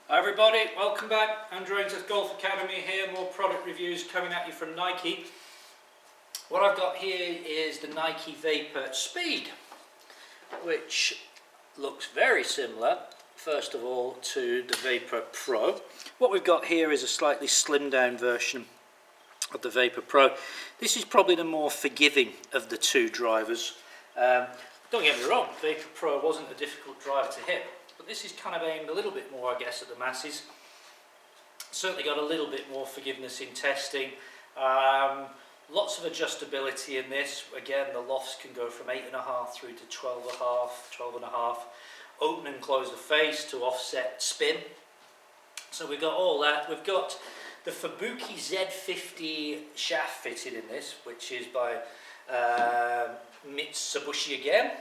Hi everybody, welcome back. Andrew Ainsworth Golf Academy here, more product reviews coming at you from Nike. What I've got here is the Nike Vapour Speed, which looks very similar, first of all, to the Vapour Pro. What we've got here is a slightly slimmed down version of the Vapour Pro. This is probably the more forgiving of the two drivers. Don't get me wrong, Vapour Pro wasn't a difficult driver to hit, but this is kind of aimed a little bit more, I guess, at the masses. Certainly got a little bit more forgiveness in testing. Lots of adjustability in this. Again, the lofts can go from 8.5 through to 12.5. Open and close the face to offset spin. So we've got all that. We've got the Fubuki Z50 shaft fitted in this, which is by Mitsubishi again.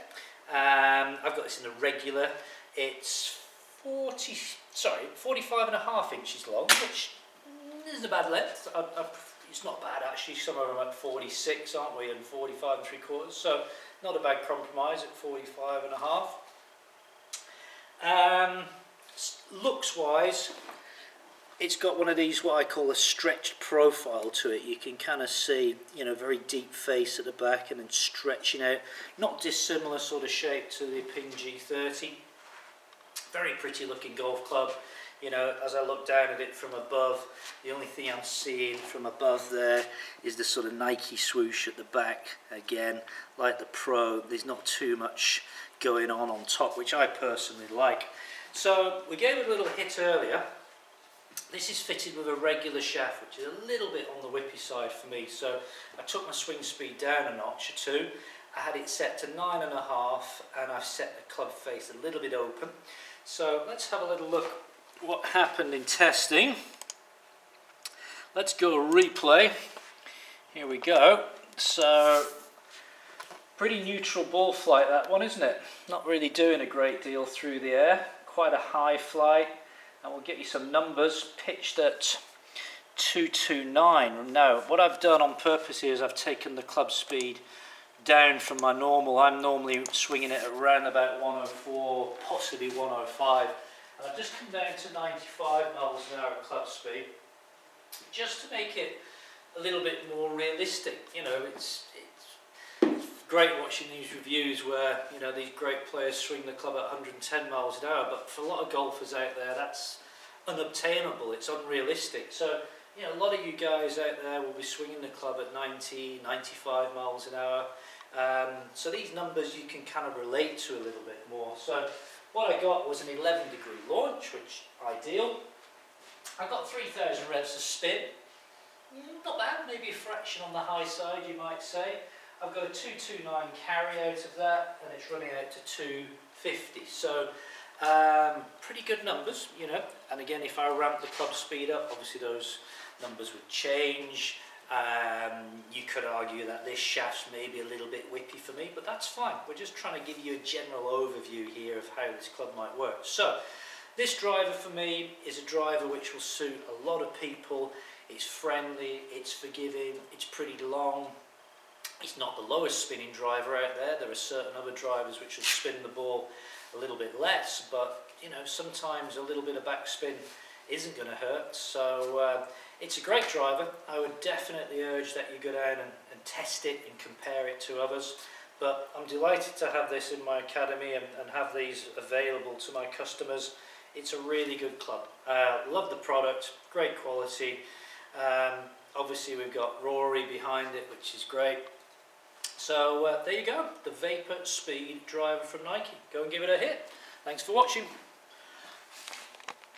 I've got this in the regular. It's 45.5 inches long, which isn't a bad length. It's not bad actually. Some of them are at 46, aren't we, and 45 3/4. So not a bad compromise at 45.5. Looks wise, it's got one of these what I call a stretched profile to it. You can kind of see, very deep face at the back and then stretching out. Not dissimilar sort of shape to the Ping G30. Very pretty looking golf club. As I look down at it from above, the only thing I'm seeing from above there is the sort of Nike swoosh at the back. Again, like the Pro, there's not too much going on top, which I personally like. So we gave it a little hit earlier. This is fitted with a regular shaft, which is a little bit on the whippy side for me. So I took my swing speed down a notch or two. I had it set to 9.5, and I've set the club face a little bit open. So let's have a little look what happened in testing. Let's go replay. Here we go. So pretty neutral ball flight, that one, isn't it? Not really doing a great deal through the air. Quite a high flight. And we'll get you some numbers. Pitched at 229. Now, what I've done on purpose here is I've taken the club speed down from my normal. I'm normally swinging it around about 104, possibly 105. And I've just come down to 95 miles an hour at club speed, just to make it a little bit more realistic. It's great watching these reviews where these great players swing the club at 110 miles an hour, but for a lot of golfers out there, that's unobtainable. It's unrealistic. So a lot of you guys out there will be swinging the club at 90, 95 miles an hour. So these numbers you can kind of relate to a little bit more. So what I got was an 11-degree launch, which ideal. I got 3,000 revs of spin. Not bad, maybe a fraction on the high side, you might say. I've got a 229 carry out of that, and it's running out to 250. So pretty good numbers, And again, if I ramp the club speed up, obviously those numbers would change. You could argue that this shaft's maybe a little bit whippy for me, but that's fine. We're just trying to give you a general overview here of how this club might work. So this driver for me is a driver which will suit a lot of people. It's friendly, it's forgiving, it's pretty long. It's not the lowest spinning driver out there. There are certain other drivers which will spin the ball a little bit less, but sometimes a little bit of backspin isn't going to hurt. So it's a great driver. I would definitely urge that you go down and test it and compare it to others. But I'm delighted to have this in my academy and have these available to my customers. It's a really good club. Love the product, great quality. Obviously we've got Rory behind it, which is great. So there you go, the Vapour Speed Driver from Nike. Go and give it a hit. Thanks for watching.